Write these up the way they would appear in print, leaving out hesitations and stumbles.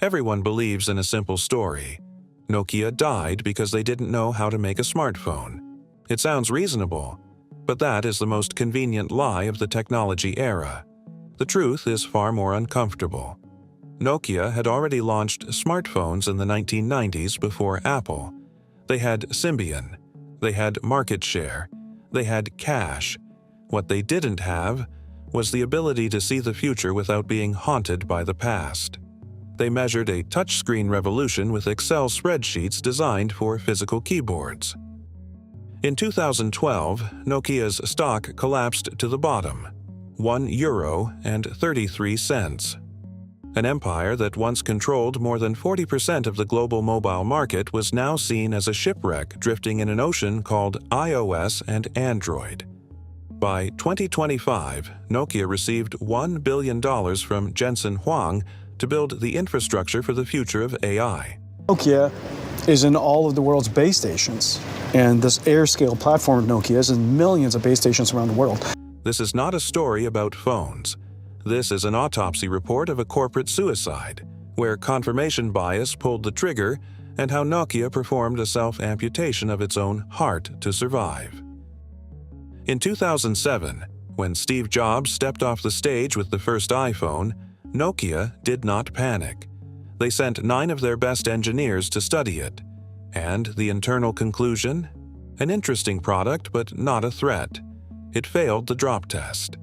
Everyone believes in a simple story. Nokia died because they didn't know how to make a smartphone. It sounds reasonable, but that is the most convenient lie of the technology era. The truth is far more uncomfortable. Nokia had already launched smartphones in the 1990s before Apple. They had Symbian. They had market share. They had cash. What they didn't have was the ability to see the future without being haunted by the past. They measured a touchscreen revolution with Excel spreadsheets designed for physical keyboards. In 2012, Nokia's stock collapsed to the bottom, €1.33. An empire that once controlled more than 40% of the global mobile market was now seen as a shipwreck drifting in an ocean called iOS and Android. By 2025, Nokia received $1 billion from Jensen Huang to build the infrastructure for the future of AI. Nokia is in all of the world's base stations, and this AirScale platform of Nokia is in millions of base stations around the world. This is not a story about phones. This is an autopsy report of a corporate suicide, where confirmation bias pulled the trigger and how Nokia performed a self-amputation of its own heart to survive. In 2007, when Steve Jobs stepped off the stage with the first iPhone, Nokia did not panic. They sent 9 of their best engineers to study it. And the internal conclusion? An interesting product, but not a threat. It failed the drop test.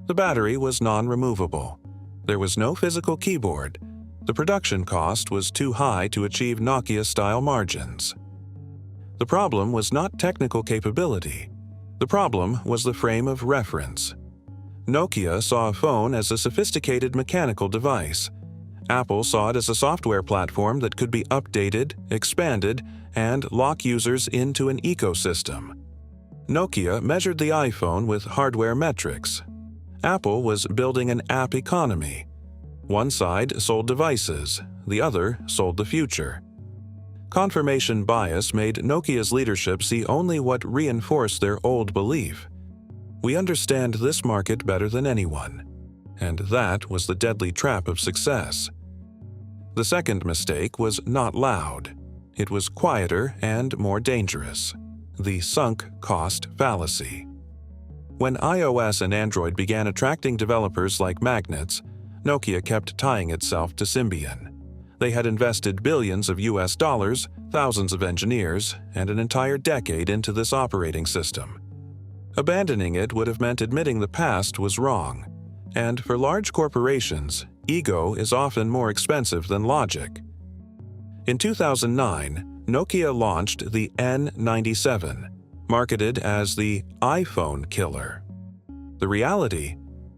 The battery was non-removable. There was no physical keyboard. The production cost was too high to achieve Nokia-style margins. The problem was not technical capability. The problem was the frame of reference. Nokia saw a phone as a sophisticated mechanical device. Apple saw it as a software platform that could be updated, expanded, and lock users into an ecosystem. Nokia measured the iPhone with hardware metrics. Apple was building an app economy. One side sold devices, the other sold the future. Confirmation bias made Nokia's leadership see only what reinforced their old belief. We understand this market better than anyone. And that was the deadly trap of success. The second mistake was not loud. It was quieter and more dangerous. The sunk cost fallacy. When iOS and Android began attracting developers like magnets, Nokia kept tying itself to Symbian. They had invested billions of US dollars, thousands of engineers, and an entire decade into this operating system. Abandoning it would have meant admitting the past was wrong. And for large corporations, ego is often more expensive than logic. In 2009, Nokia launched the N97, marketed as the iPhone killer. The reality?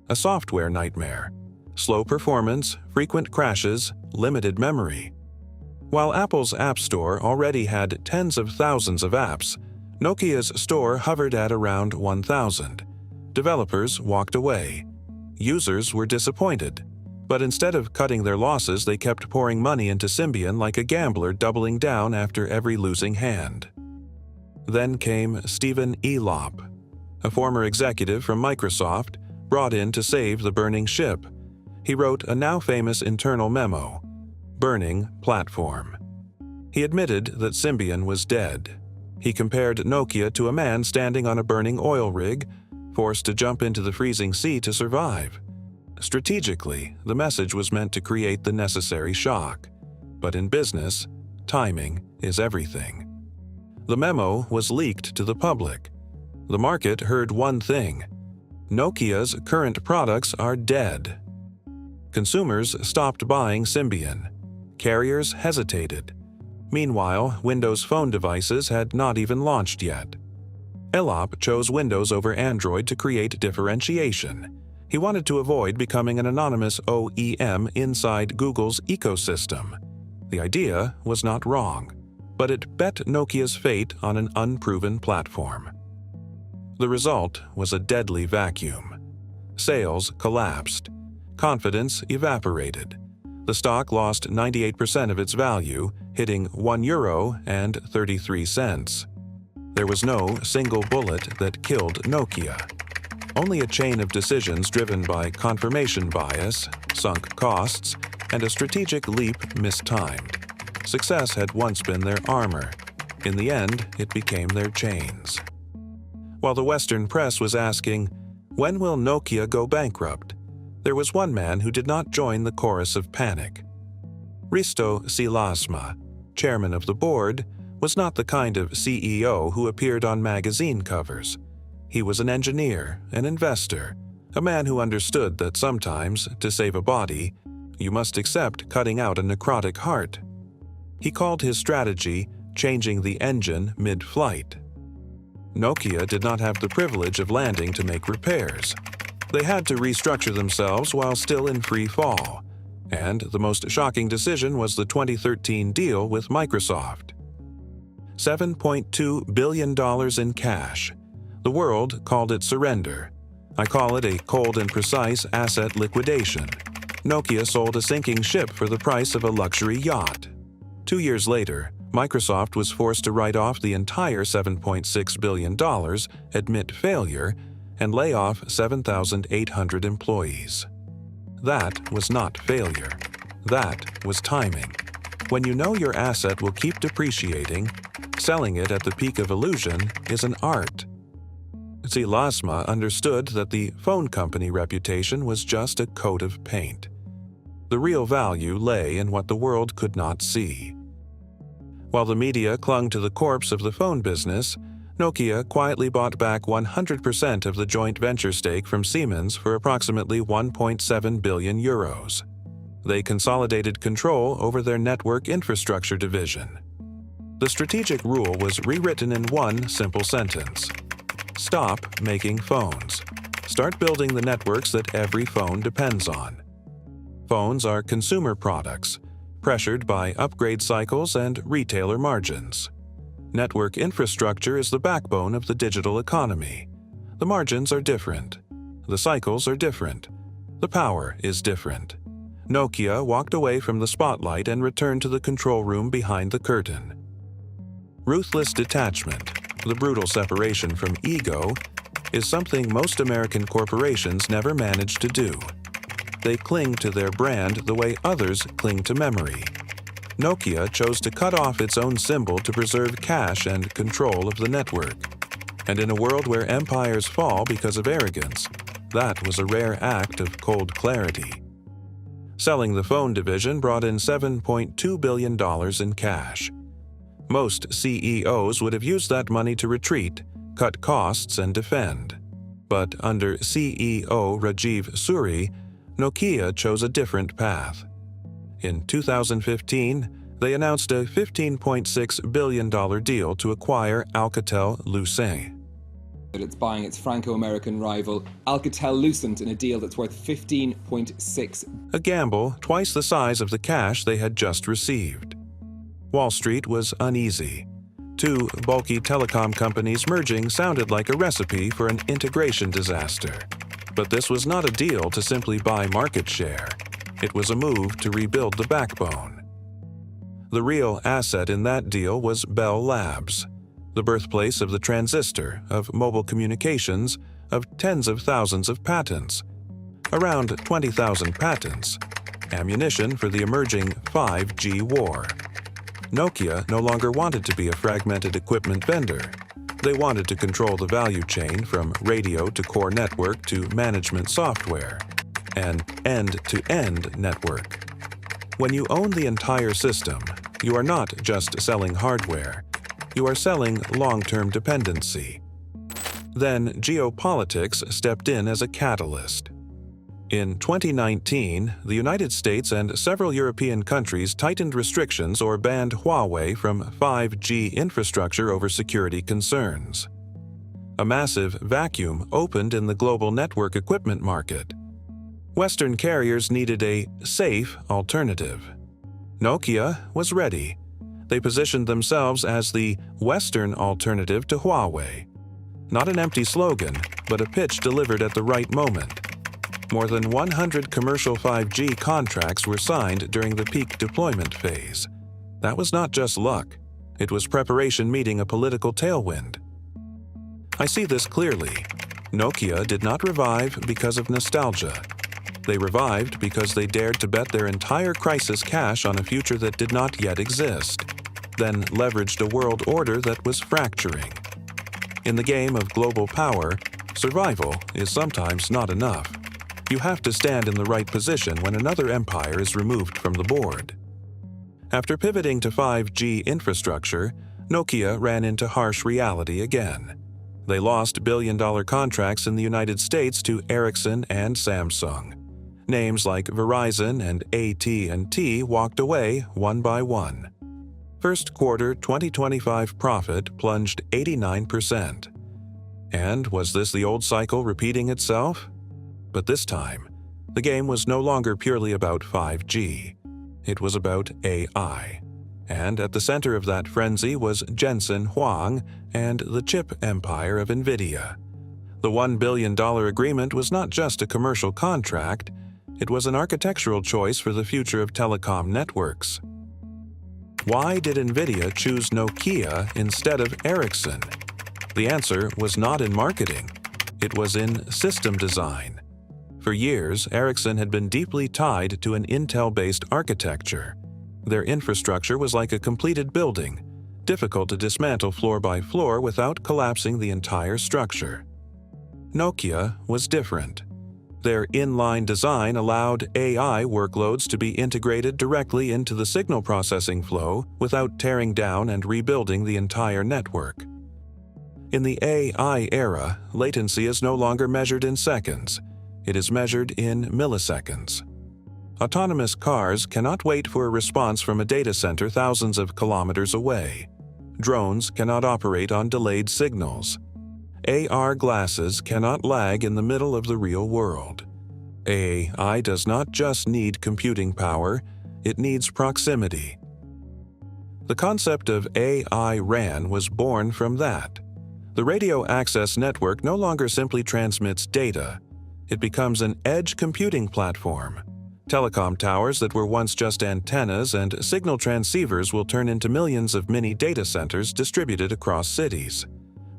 A software nightmare. Slow performance, frequent crashes, limited memory. While Apple's App Store already had tens of thousands of apps, Nokia's store hovered at around 1,000. Developers walked away. Users were disappointed. But instead of cutting their losses, they kept pouring money into Symbian like a gambler doubling down after every losing hand. Then came Stephen Elop, a former executive from Microsoft, brought in to save the burning ship. He wrote a now famous internal memo, Burning Platform. He admitted that Symbian was dead. He compared Nokia to a man standing on a burning oil rig, forced to jump into the freezing sea to survive. Strategically, the message was meant to create the necessary shock. But in business, timing is everything. The memo was leaked to the public. The market heard one thing: Nokia's current products are dead. Consumers stopped buying Symbian. Carriers hesitated. Meanwhile, Windows Phone devices had not even launched yet. Elop chose Windows over Android to create differentiation. He wanted to avoid becoming an anonymous OEM inside Google's ecosystem. The idea was not wrong, but it bet Nokia's fate on an unproven platform. The result was a deadly vacuum. Sales collapsed. Confidence evaporated. The stock lost 98% of its value, hitting €1.33. There was no single bullet that killed Nokia. Only a chain of decisions driven by confirmation bias, sunk costs, and a strategic leap mistimed. Success had once been their armor. In the end, it became their chains. While the Western press was asking, "When will Nokia go bankrupt?" there was one man who did not join the chorus of panic. Risto Siilasmaa, chairman of the board, was not the kind of CEO who appeared on magazine covers. He was an engineer, an investor, a man who understood that sometimes, to save a body, you must accept cutting out a necrotic heart. He called his strategy changing the engine mid-flight. Nokia did not have the privilege of landing to make repairs. They had to restructure themselves while still in free fall, and the most shocking decision was the 2013 deal with Microsoft. $7.2 billion in cash. The world called it surrender. I call it a cold and precise asset liquidation. Nokia sold a sinking ship for the price of a luxury yacht. 2 years later, Microsoft was forced to write off the entire $7.6 billion, admit failure, and lay off 7,800 employees. That was not failure. That was timing. When you know your asset will keep depreciating, selling it at the peak of illusion is an art. Siilasmaa understood that the phone company reputation was just a coat of paint. The real value lay in what the world could not see. While the media clung to the corpse of the phone business, Nokia quietly bought back 100% of the joint venture stake from Siemens for approximately 1.7 billion euros. They consolidated control over their network infrastructure division. The strategic rule was rewritten in one simple sentence: stop making phones. Start building the networks that every phone depends on. Phones are consumer products, pressured by upgrade cycles and retailer margins. Network infrastructure is the backbone of the digital economy. The margins are different. The cycles are different. The power is different. Nokia walked away from the spotlight and returned to the control room behind the curtain. Ruthless detachment, the brutal separation from ego, is something most American corporations never manage to do. They cling to their brand the way others cling to memory. Nokia chose to cut off its own symbol to preserve cash and control of the network. And in a world where empires fall because of arrogance, that was a rare act of cold clarity. Selling the phone division brought in $7.2 billion in cash. Most CEOs would have used that money to retreat, cut costs, and defend. But under CEO Rajiv Suri, Nokia chose a different path. In 2015, they announced a $15.6 billion deal to acquire Alcatel-Lucent. It's buying its Franco-American rival Alcatel-Lucent in a deal that's worth $15.6. A gamble twice the size of the cash they had just received. Wall Street was uneasy. Two bulky telecom companies merging sounded like a recipe for an integration disaster. But this was not a deal to simply buy market share. It was a move to rebuild the backbone. The real asset in that deal was Bell Labs, the birthplace of the transistor, of mobile communications, of tens of thousands of patents. Around 20,000 patents. Ammunition for the emerging 5G war. Nokia no longer wanted to be a fragmented equipment vendor. They wanted to control the value chain from radio to core network to management software, an end-to-end network. When you own the entire system, you are not just selling hardware. You are selling long-term dependency. Then geopolitics stepped in as a catalyst. In 2019, the United States and several European countries tightened restrictions or banned Huawei from 5G infrastructure over security concerns. A massive vacuum opened in the global network equipment market. Western carriers needed a safe alternative. Nokia was ready. They positioned themselves as the Western alternative to Huawei. Not an empty slogan, but a pitch delivered at the right moment. More than 100 commercial 5G contracts were signed during the peak deployment phase. That was not just luck. It was preparation meeting a political tailwind. I see this clearly. Nokia did not revive because of nostalgia. They revived because they dared to bet their entire crisis cash on a future that did not yet exist, then leveraged a world order that was fracturing. In the game of global power, survival is sometimes not enough. You have to stand in the right position when another empire is removed from the board. After pivoting to 5G infrastructure, Nokia ran into harsh reality again. They lost billion-dollar contracts in the United States to Ericsson and Samsung. Names like Verizon and AT&T walked away one by one. First quarter 2025 profit plunged 89%. And was this the old cycle repeating itself? But this time, the game was no longer purely about 5G. It was about AI. And at the center of that frenzy was Jensen Huang and the chip empire of NVIDIA. The $1 billion agreement was not just a commercial contract, it was an architectural choice for the future of telecom networks. Why did NVIDIA choose Nokia instead of Ericsson? The answer was not in marketing, it was in system design. For years, Ericsson had been deeply tied to an Intel-based architecture. Their infrastructure was like a completed building, difficult to dismantle floor by floor without collapsing the entire structure. Nokia was different. Their inline design allowed AI workloads to be integrated directly into the signal processing flow without tearing down and rebuilding the entire network. In the AI era, latency is no longer measured in seconds. It is measured in milliseconds. Autonomous cars cannot wait for a response from a data center thousands of kilometers away. Drones cannot operate on delayed signals. AR glasses cannot lag in the middle of the real world. AI does not just need computing power, it needs proximity. The concept of AI RAN was born from that. The radio access network no longer simply transmits data. It becomes an edge computing platform. Telecom towers that were once just antennas and signal transceivers will turn into millions of mini data centers distributed across cities.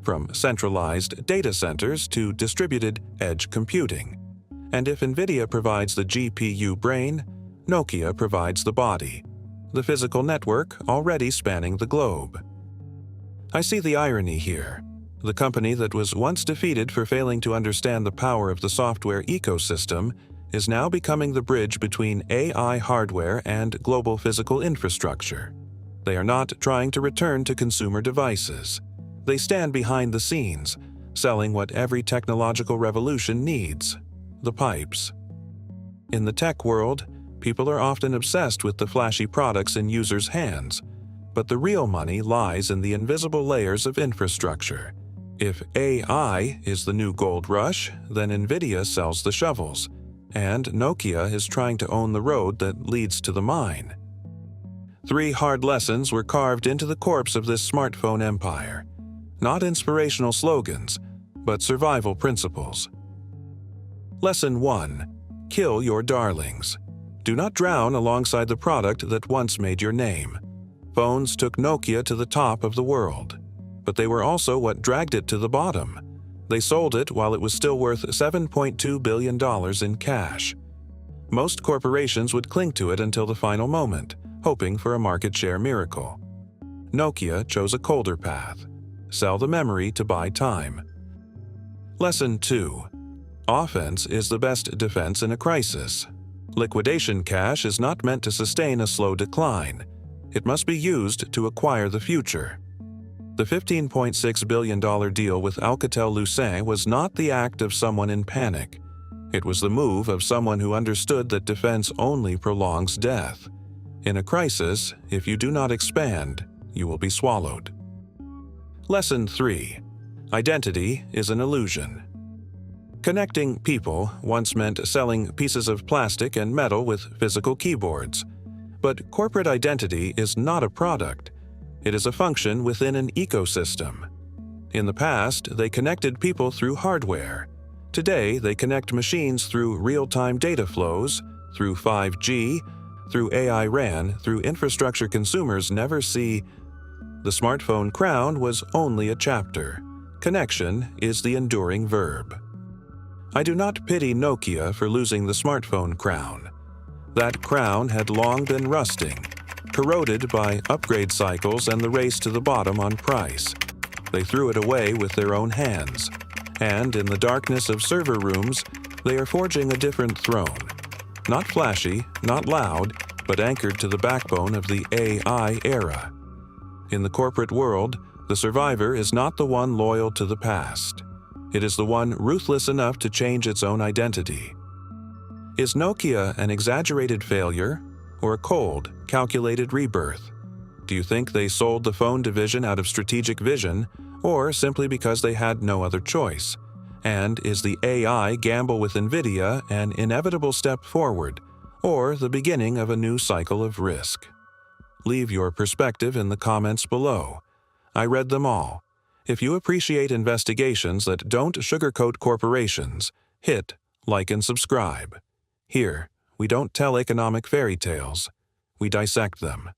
From centralized data centers to distributed edge computing. And if NVIDIA provides the GPU brain, Nokia provides the body, the physical network already spanning the globe. I see the irony here. The company that was once defeated for failing to understand the power of the software ecosystem is now becoming the bridge between AI hardware and global physical infrastructure. They are not trying to return to consumer devices. They stand behind the scenes, selling what every technological revolution needs: the pipes. In the tech world, people are often obsessed with the flashy products in users' hands, but the real money lies in the invisible layers of infrastructure. If AI is the new gold rush, then NVIDIA sells the shovels, and Nokia is trying to own the road that leads to the mine. 3 hard lessons were carved into the corpse of this smartphone empire. Not inspirational slogans, but survival principles. Lesson 1. Kill your darlings. Do not drown alongside the product that once made your name. Phones took Nokia to the top of the world, but they were also what dragged it to the bottom. They sold it while it was still worth $7.2 billion in cash. Most corporations would cling to it until the final moment, hoping for a market share miracle. Nokia chose a colder path. Sell the memory to buy time. Lesson 2. Offense is the best defense in a crisis. Liquidation cash is not meant to sustain a slow decline. It must be used to acquire the future. The $15.6 billion deal with Alcatel-Lucent was not the act of someone in panic. It was the move of someone who understood that defense only prolongs death. In a crisis, if you do not expand, you will be swallowed. Lesson 3. Identity is an illusion. Connecting people once meant selling pieces of plastic and metal with physical keyboards. But corporate identity is not a product. It is a function within an ecosystem. In the past, they connected people through hardware. Today, they connect machines through real-time data flows, through 5G, through AI RAN, through infrastructure consumers never see. The smartphone crown was only a chapter. Connection is the enduring verb. I do not pity Nokia for losing the smartphone crown. That crown had long been rusting, corroded by upgrade cycles and the race to the bottom on price. They threw it away with their own hands, and in the darkness of server rooms, they are forging a different throne. Not flashy, not loud, but anchored to the backbone of the AI era. In the corporate world, the survivor is not the one loyal to the past. It is the one ruthless enough to change its own identity. Is Nokia an exaggerated failure or a cold, calculated rebirth? Do you think they sold the phone division out of strategic vision or simply because they had no other choice? And is the AI gamble with NVIDIA an inevitable step forward or the beginning of a new cycle of risk? Leave your perspective in the comments below. I read them all. If you appreciate investigations that don't sugarcoat corporations, hit like and subscribe. Here, we don't tell economic fairy tales. We dissect them.